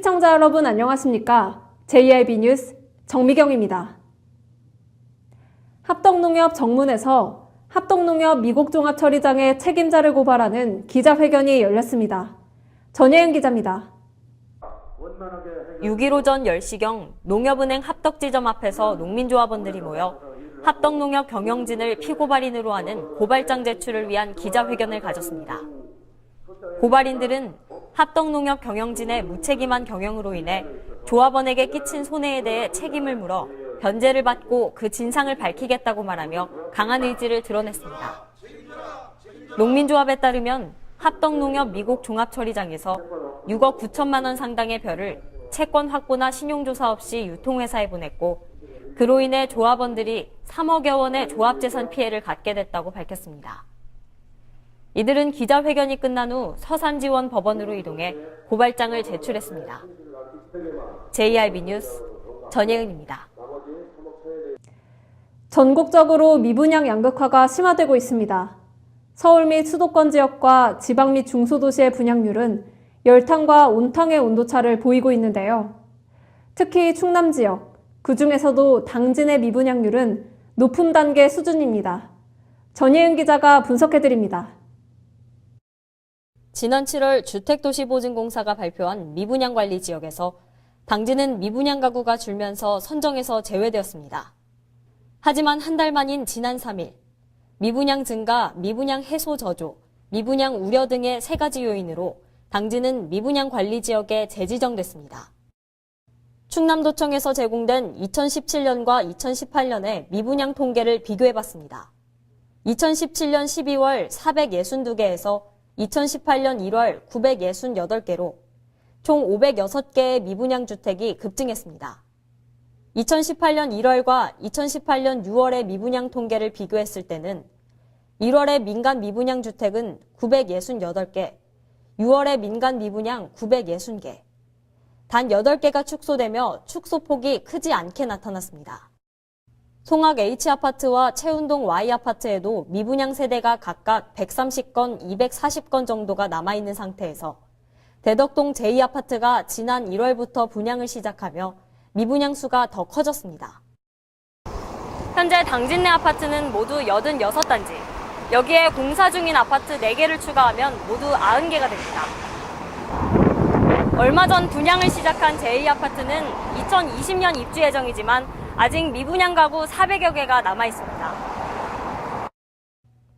시청자 여러분 안녕하십니까? JIB 뉴스 정미경입니다. 합덕농협 정문에서 합덕농협 미국종합처리장의 책임자를 고발하는 기자회견이 열렸습니다. 전예은 기자입니다. 6일 오전 10시경 농협은행 합덕지점 앞에서 농민조합원들이 모여 합덕농협 경영진을 피고발인으로 하는 고발장 제출을 위한 기자회견을 가졌습니다. 고발인들은 합덕농협 경영진의 무책임한 경영으로 인해 조합원에게 끼친 손해에 대해 책임을 물어 변제를 받고 그 진상을 밝히겠다고 말하며 강한 의지를 드러냈습니다. 농민조합에 따르면 합덕농협 미국 종합처리장에서 6억 9천만 원 상당의 벼를 채권 확보나 신용조사 없이 유통회사에 보냈고 그로 인해 조합원들이 3억여 원의 조합재산 피해를 갖게 됐다고 밝혔습니다. 이들은 기자회견이 끝난 후 서산지원 법원으로 이동해 고발장을 제출했습니다. JIB 뉴스 전예은입니다. 전국적으로 미분양 양극화가 심화되고 있습니다. 서울 및 수도권 지역과 지방 및 중소도시의 분양률은 열탕과 온탕의 온도차를 보이고 있는데요. 특히 충남 지역, 그중에서도 당진의 미분양률은 높은 단계 수준입니다. 전예은 기자가 분석해드립니다. 지난 7월 주택도시보증공사가 발표한 미분양관리 지역에서 당진은 미분양 가구가 줄면서 선정에서 제외되었습니다. 하지만 한 달 만인 지난 3일, 미분양 증가, 미분양 해소 저조, 미분양 우려 등의 3가지 요인으로 당진은 미분양 관리 지역에 재지정됐습니다. 충남도청에서 제공된 2017년과 2018년의 미분양 통계를 비교해봤습니다. 2017년 12월 462개에서 2018년 1월 968개로 총 506개의 미분양 주택이 급증했습니다. 2018년 1월과 2018년 6월의 미분양 통계를 비교했을 때는 1월의 민간 미분양 주택은 968개, 6월의 민간 미분양 960개, 단 8개가 축소되며 축소폭이 크지 않게 나타났습니다. 송악 H아파트와 채운동 Y아파트에도 미분양 세대가 각각 130건, 240건 정도가 남아있는 상태에서 대덕동 J아파트가 지난 1월부터 분양을 시작하며 미분양 수가 더 커졌습니다. 현재 당진 내 아파트는 모두 86단지, 여기에 공사 중인 아파트 4개를 추가하면 모두 90개가 됩니다. 얼마 전 분양을 시작한 J아파트는 2020년 입주 예정이지만 아직 미분양 가구 400여 개가 남아 있습니다.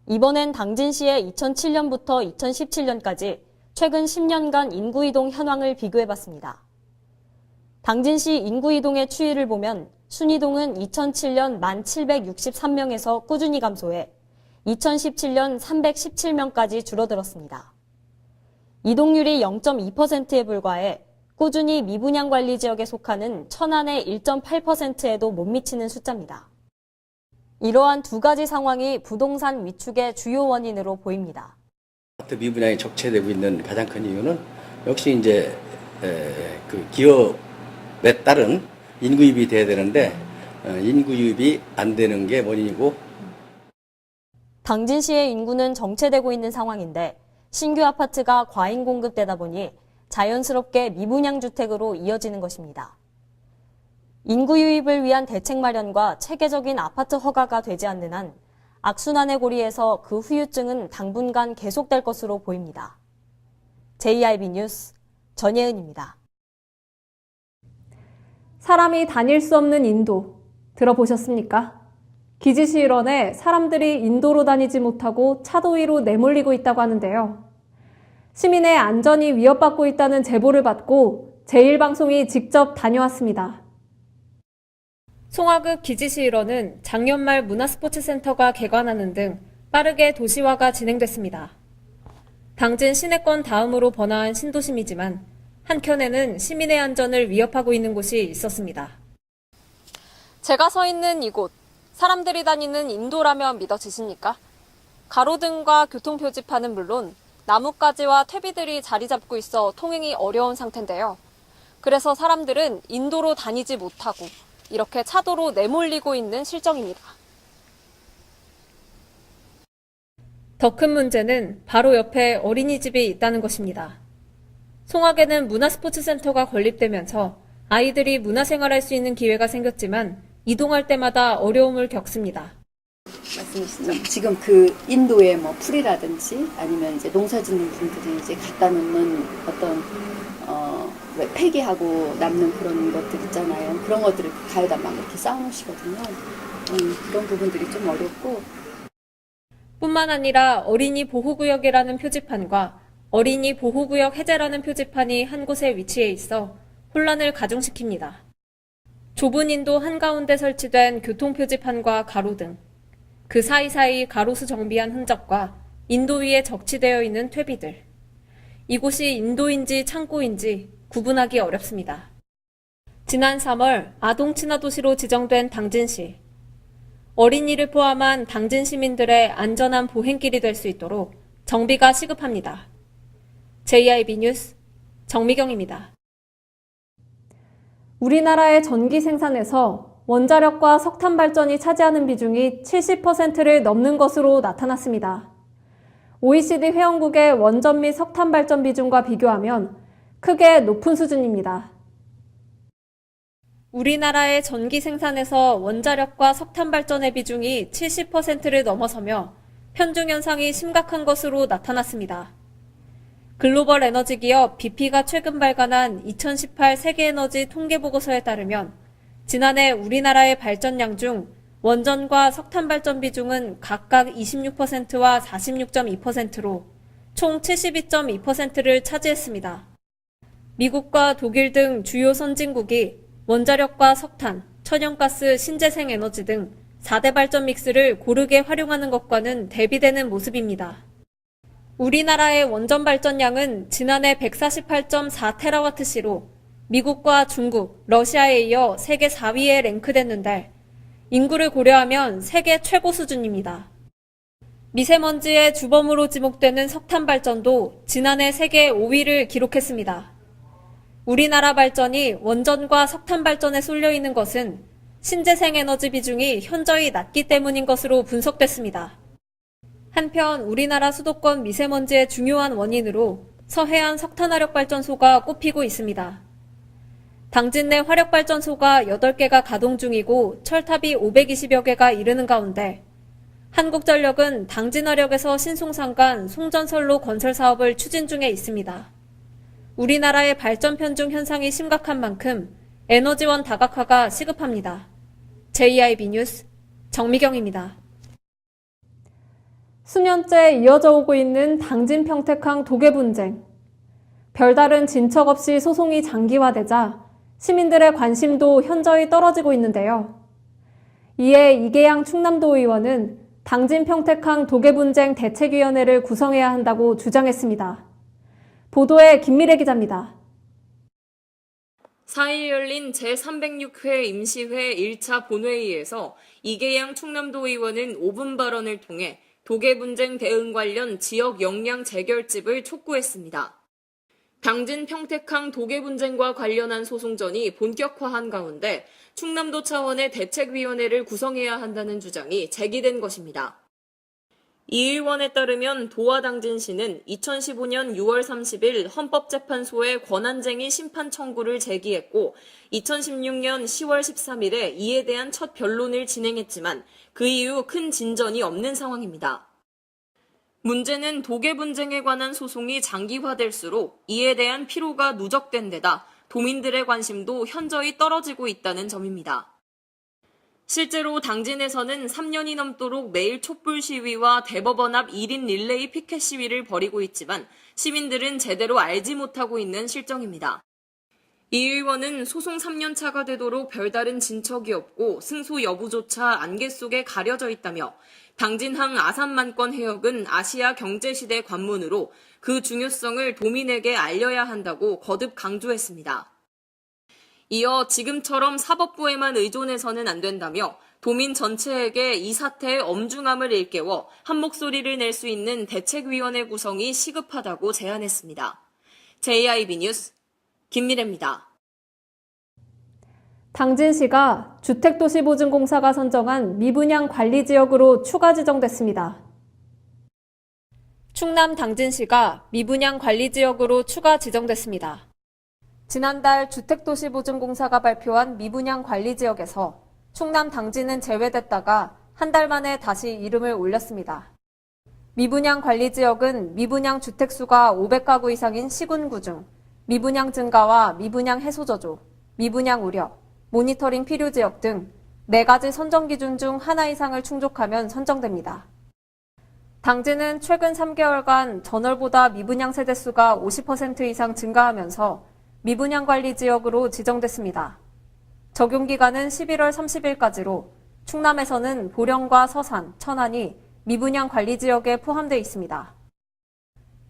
이번엔 당진시의 2007년부터 2017년까지 최근 10년간 인구이동 현황을 비교해봤습니다. 당진시 인구이동의 추이를 보면 순이동은 2007년 1,763명에서 꾸준히 감소해 2017년 317명까지 줄어들었습니다. 이동률이 0.2%에 불과해 꾸준히 미분양 관리 지역에 속하는 천안의 1.8%에도 못 미치는 숫자입니다. 이러한 2가지 상황이 부동산 위축의 주요 원인으로 보입니다. 아파트 미분양이 적체되고 있는 가장 큰 이유는 역시 이제 그 기업에 따른 인구유입이 돼야 되는데 인구유입이 안 되는 게 원인이고, 당진시의 인구는 정체되고 있는 상황인데 신규 아파트가 과잉 공급되다 보니 자연스럽게 미분양 주택으로 이어지는 것입니다. 인구 유입을 위한 대책 마련과 체계적인 아파트 허가가 되지 않는 한 악순환의 고리에서 그 후유증은 당분간 계속될 것으로 보입니다. JIB 뉴스 전예은입니다. 사람이 다닐 수 없는 인도, 들어보셨습니까? 기지시 일원에 사람들이 인도로 다니지 못하고 차도 위로 내몰리고 있다고 하는데요. 시민의 안전이 위협받고 있다는 제보를 받고 제1방송이 직접 다녀왔습니다. 송화읍 기지시 일원은 작년 말 문화스포츠센터가 개관하는 등 빠르게 도시화가 진행됐습니다. 당진 시내권 다음으로 번화한 신도심이지만 한켠에는 시민의 안전을 위협하고 있는 곳이 있었습니다. 제가 서 있는 이곳, 사람들이 다니는 인도라면 믿어지십니까? 가로등과 교통표지판은 물론 나뭇가지와 퇴비들이 자리 잡고 있어 통행이 어려운 상태인데요. 그래서 사람들은 인도로 다니지 못하고 이렇게 차도로 내몰리고 있는 실정입니다. 더 큰 문제는 바로 옆에 어린이집이 있다는 것입니다. 송악에는 문화스포츠센터가 건립되면서 아이들이 문화생활할 수 있는 기회가 생겼지만 이동할 때마다 어려움을 겪습니다. 말씀이시죠. 지금 그 인도의 뭐 풀이라든지 아니면 이제 농사 짓는 분들이 이제 갖다 놓는 어떤 왜 폐기하고 남는 그런 것들 있잖아요. 그런 것들을 가에다 막 이렇게 쌓아놓으시거든요. 그런 부분들이 좀 어렵고. 뿐만 아니라 어린이 보호구역이라는 표지판과 어린이 보호구역 해제라는 표지판이 한 곳에 위치해 있어 혼란을 가중시킵니다. 좁은 인도 한가운데 설치된 교통표지판과 가로등, 그 사이사이 가로수 정비한 흔적과 인도 위에 적치되어 있는 퇴비들. 이곳이 인도인지 창고인지 구분하기 어렵습니다. 지난 3월 아동 친화 도시로 지정된 당진시. 어린이를 포함한 당진 시민들의 안전한 보행길이 될 수 있도록 정비가 시급합니다. JIB 뉴스 정미경입니다. 우리나라의 전기 생산에서 원자력과 석탄 발전이 차지하는 비중이 70%를 넘는 것으로 나타났습니다. OECD 회원국의 원전 및 석탄 발전 비중과 비교하면 크게 높은 수준입니다. 우리나라의 전기 생산에서 원자력과 석탄 발전의 비중이 70%를 넘어서며 편중 현상이 심각한 것으로 나타났습니다. 글로벌 에너지 기업 BP가 최근 발간한 2018 세계에너지 통계보고서에 따르면 지난해 우리나라의 발전량 중 원전과 석탄 발전 비중은 각각 26%와 46.2%로 총 72.2%를 차지했습니다. 미국과 독일 등 주요 선진국이 원자력과 석탄, 천연가스, 신재생 에너지 등 4대 발전 믹스를 고르게 활용하는 것과는 대비되는 모습입니다. 우리나라의 원전 발전량은 지난해 148.4TWh로 미국과 중국, 러시아에 이어 세계 4위에 랭크됐는데 인구를 고려하면 세계 최고 수준입니다. 미세먼지의 주범으로 지목되는 석탄 발전도 지난해 세계 5위를 기록했습니다. 우리나라 발전이 원전과 석탄 발전에 쏠려 있는 것은 신재생 에너지 비중이 현저히 낮기 때문인 것으로 분석됐습니다. 한편 우리나라 수도권 미세먼지의 중요한 원인으로 서해안 석탄화력발전소가 꼽히고 있습니다. 당진 내 화력발전소가 8개가 가동 중이고 철탑이 520여 개가 이르는 가운데 한국전력은 당진화력에서 신송산 송전선로 건설 사업을 추진 중에 있습니다. 우리나라의 발전 편중 현상이 심각한 만큼 에너지원 다각화가 시급합니다. JIB 뉴스 정미경입니다. 수년째 이어져 오고 있는 당진 평택항 도계 분쟁. 별다른 진척 없이 소송이 장기화되자 시민들의 관심도 현저히 떨어지고 있는데요. 이에 이계양 충남도 의원은 당진 평택항 도계 분쟁 대책위원회를 구성해야 한다고 주장했습니다. 보도에 김미래 기자입니다. 4일 열린 제306회 임시회 1차 본회의에서 이계양 충남도 의원은 5분 발언을 통해 도계 분쟁 대응 관련 지역 역량 재결집을 촉구했습니다. 당진 평택항 도계 분쟁과 관련한 소송전이 본격화한 가운데 충남도 차원의 대책위원회를 구성해야 한다는 주장이 제기된 것입니다. 이 의원에 따르면 도화당진시는 2015년 6월 30일 헌법재판소에 권한쟁의 심판 청구를 제기했고 2016년 10월 13일에 이에 대한 첫 변론을 진행했지만 그 이후 큰 진전이 없는 상황입니다. 문제는 도계 분쟁에 관한 소송이 장기화될수록 이에 대한 피로가 누적된 데다 도민들의 관심도 현저히 떨어지고 있다는 점입니다. 실제로 당진에서는 3년이 넘도록 매일 촛불 시위와 대법원 앞 1인 릴레이 피켓 시위를 벌이고 있지만 시민들은 제대로 알지 못하고 있는 실정입니다. 이 의원은 소송 3년차가 되도록 별다른 진척이 없고 승소 여부조차 안개 속에 가려져 있다며 당진항 아산만권 해역은 아시아 경제시대 관문으로 그 중요성을 도민에게 알려야 한다고 거듭 강조했습니다. 이어 지금처럼 사법부에만 의존해서는 안 된다며 도민 전체에게 이 사태의 엄중함을 일깨워 한 목소리를 낼 수 있는 대책위원회 구성이 시급하다고 제안했습니다. JIB 뉴스 김미래입니다. 당진시가 주택도시보증공사가 선정한 미분양 관리지역으로 추가 지정됐습니다. 충남 당진시가 미분양 관리지역으로 추가 지정됐습니다. 지난달 주택도시보증공사가 발표한 미분양 관리지역에서 충남 당진은 제외됐다가 한 달 만에 다시 이름을 올렸습니다. 미분양 관리지역은 미분양 주택수가 500가구 이상인 시군구 중 미분양 증가와 미분양 해소저조, 미분양 우려, 모니터링 필요지역 등 4가지 선정 기준 중 하나 이상을 충족하면 선정됩니다. 당진은 최근 3개월간 전월보다 미분양 세대수가 50% 이상 증가하면서 미분양 관리 지역으로 지정됐습니다. 적용 기간은 11월 30일까지로 충남에서는 보령과 서산, 천안이 미분양 관리 지역에 포함되어 있습니다.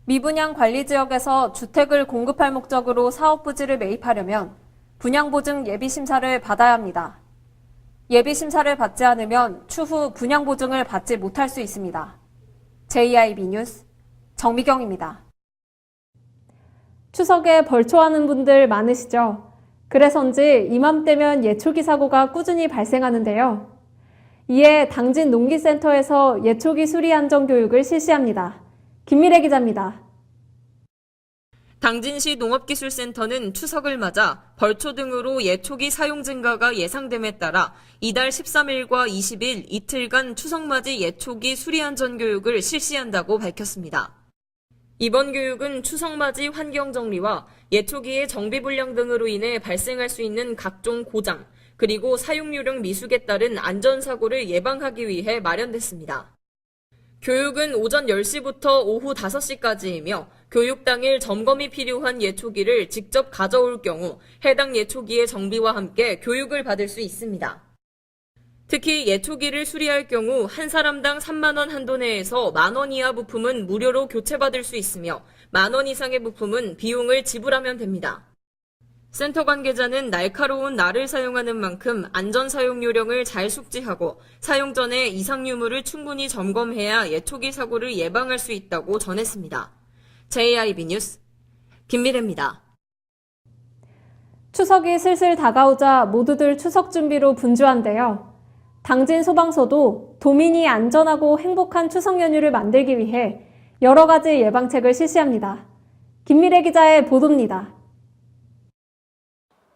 미분양 관리 지역에서 주택을 공급할 목적으로 사업 부지를 매입하려면 분양보증 예비심사를 받아야 합니다. 예비심사를 받지 않으면 추후 분양보증을 받지 못할 수 있습니다. JIB 뉴스 정미경입니다. 추석에 벌초하는 분들 많으시죠? 그래서인지 이맘때면 예초기 사고가 꾸준히 발생하는데요. 이에 당진 농기센터에서 예초기 수리 안전 교육을 실시합니다. 김미래 기자입니다. 당진시 농업기술센터는 추석을 맞아 벌초 등으로 예초기 사용 증가가 예상됨에 따라 이달 13일과 20일 이틀간 추석맞이 예초기 수리안전교육을 실시한다고 밝혔습니다. 이번 교육은 추석맞이 환경정리와 예초기의 정비불량 등으로 인해 발생할 수 있는 각종 고장, 그리고 사용요령 미숙에 따른 안전사고를 예방하기 위해 마련됐습니다. 교육은 오전 10시부터 오후 5시까지이며 교육 당일 점검이 필요한 예초기를 직접 가져올 경우 해당 예초기의 정비와 함께 교육을 받을 수 있습니다. 특히 예초기를 수리할 경우 한 사람당 3만 원 한도 내에서 만 원 이하 부품은 무료로 교체받을 수 있으며 만 원 이상의 부품은 비용을 지불하면 됩니다. 센터 관계자는 날카로운 날을 사용하는 만큼 안전 사용 요령을 잘 숙지하고 사용 전에 이상 유무를 충분히 점검해야 예초기 사고를 예방할 수 있다고 전했습니다. JIB 뉴스 김미래입니다. 추석이 슬슬 다가오자 모두들 추석 준비로 분주한데요. 당진 소방서도 도민이 안전하고 행복한 추석 연휴를 만들기 위해 여러 가지 예방책을 실시합니다. 김미래 기자의 보도입니다.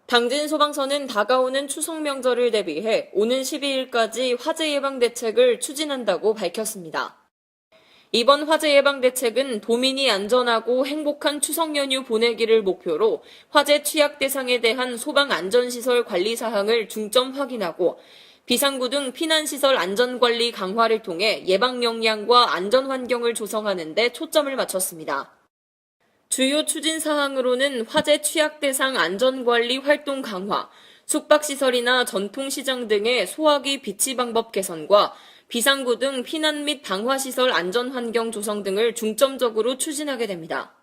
당진 소방서는 다가오는 추석 명절을 대비해 오는 12일까지 화재 예방 대책을 추진한다고 밝혔습니다. 이번 화재 예방 대책은 도민이 안전하고 행복한 추석 연휴 보내기를 목표로 화재 취약 대상에 대한 소방 안전시설 관리 사항을 중점 확인하고 비상구 등 피난시설 안전관리 강화를 통해 예방 역량과 안전 환경을 조성하는 데 초점을 맞췄습니다. 주요 추진 사항으로는 화재 취약 대상 안전관리 활동 강화, 숙박시설이나 전통시장 등의 소화기 비치 방법 개선과 비상구 등 피난 및 방화시설 안전환경 조성 등을 중점적으로 추진하게 됩니다.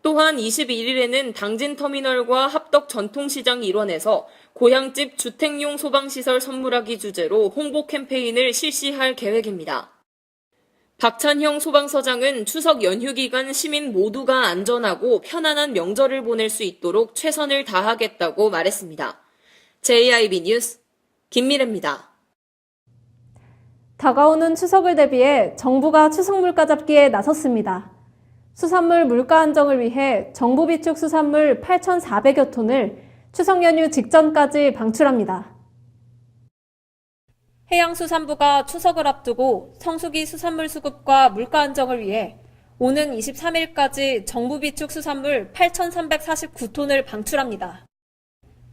또한 21일에는 당진터미널과 합덕 전통시장 일원에서 고향집 주택용 소방시설 선물하기 주제로 홍보 캠페인을 실시할 계획입니다. 박찬형 소방서장은 추석 연휴 기간 시민 모두가 안전하고 편안한 명절을 보낼 수 있도록 최선을 다하겠다고 말했습니다. JIB 뉴스 김미래입니다. 다가오는 추석을 대비해 정부가 추석 물가 잡기에 나섰습니다. 수산물 물가 안정을 위해 정부 비축 수산물 8,400여 톤을 추석 연휴 직전까지 방출합니다. 해양수산부가 추석을 앞두고 성수기 수산물 수급과 물가 안정을 위해 오는 23일까지 정부 비축 수산물 8,349톤을 방출합니다.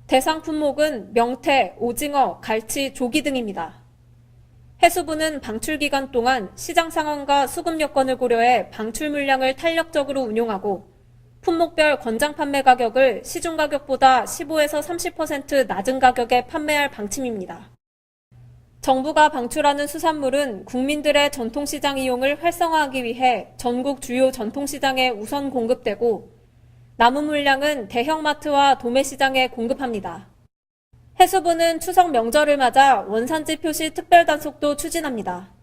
대상 품목은 명태, 오징어, 갈치, 조기 등입니다. 해수부는 방출 기간 동안 시장 상황과 수급 여건을 고려해 방출 물량을 탄력적으로 운용하고 품목별 권장 판매 가격을 시중 가격보다 15에서 30% 낮은 가격에 판매할 방침입니다. 정부가 방출하는 수산물은 국민들의 전통시장 이용을 활성화하기 위해 전국 주요 전통시장에 우선 공급되고 남은 물량은 대형마트와 도매시장에 공급합니다. 해수부는 추석 명절을 맞아 원산지 표시 특별 단속도 추진합니다.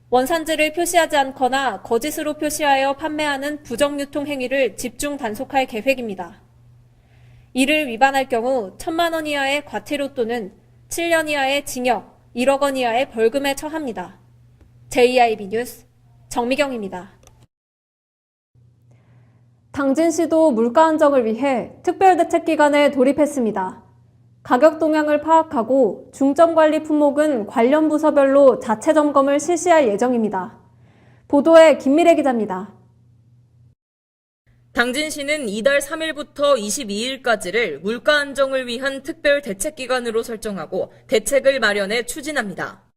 원산지를 표시하지 않거나 거짓으로 표시하여 판매하는 부정유통 행위를 집중 단속할 계획입니다. 이를 위반할 경우 1,000만 원 이하의 과태료 또는 7년 이하의 징역, 1억 원 이하의 벌금에 처합니다. JIB 뉴스 정미경입니다. 당진시도 물가 안정을 위해 특별대책기간에 돌입했습니다. 가격 동향을 파악하고 중점관리 품목은 관련 부서별로 자체 점검을 실시할 예정입니다. 보도에 김미래 기자입니다. 당진시는 이달 3일부터 22일까지를 물가 안정을 위한 특별 대책 기간으로 설정하고 대책을 마련해 추진합니다.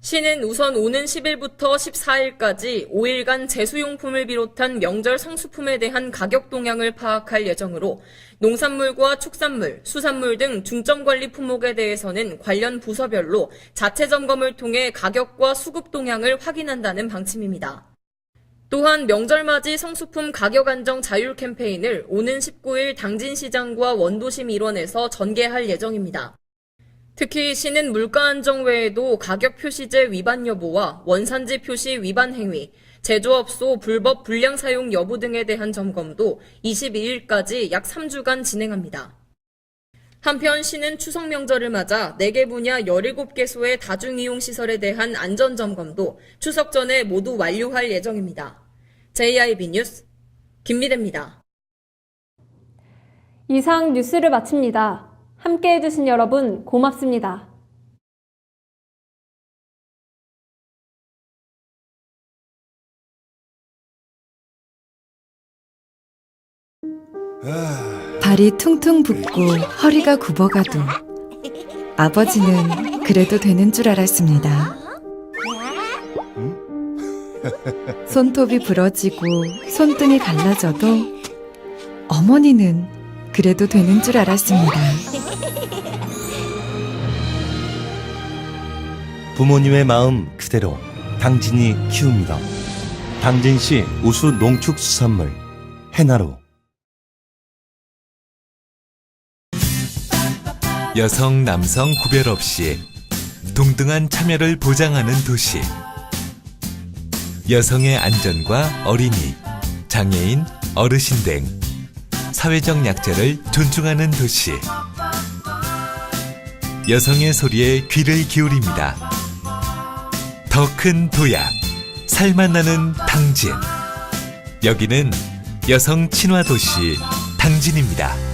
시는 우선 오는 10일부터 14일까지 5일간 제수용품을 비롯한 명절 상수품에 대한 가격 동향을 파악할 예정으로 농산물과 축산물, 수산물 등 중점관리 품목에 대해서는 관련 부서별로 자체 점검을 통해 가격과 수급 동향을 확인한다는 방침입니다. 또한 명절맞이 성수품 가격 안정 자율 캠페인을 오는 19일 당진시장과 원도심 일원에서 전개할 예정입니다. 특히 시는 물가 안정 외에도 가격 표시제 위반 여부와 원산지 표시 위반 행위, 제조업소 불법 불량 사용 여부 등에 대한 점검도 22일까지 약 3주간 진행합니다. 한편 시는 추석 명절을 맞아 4개 분야 17개소의 다중이용시설에 대한 안전점검도 추석 전에 모두 완료할 예정입니다. JIB 뉴스 김미래입니다. 이상 뉴스를 마칩니다. 함께해 주신 여러분 고맙습니다. 발이 퉁퉁 붓고 허리가 굽어가도 아버지는 그래도 되는 줄 알았습니다. 손톱이 부러지고 손등이 갈라져도 어머니는 그래도 되는 줄 알았습니다. 부모님의 마음 그대로 당진이 키웁니다. 당진시 우수 농축수산물 해나루. 여성, 남성 구별 없이 동등한 참여를 보장하는 도시. 여성의 안전과 어린이, 장애인, 어르신 등 사회적 약자를 존중하는 도시. 여성의 소리에 귀를 기울입니다. 더 큰 도약, 살맛 나는 당진. 여기는 여성 친화 도시 당진입니다.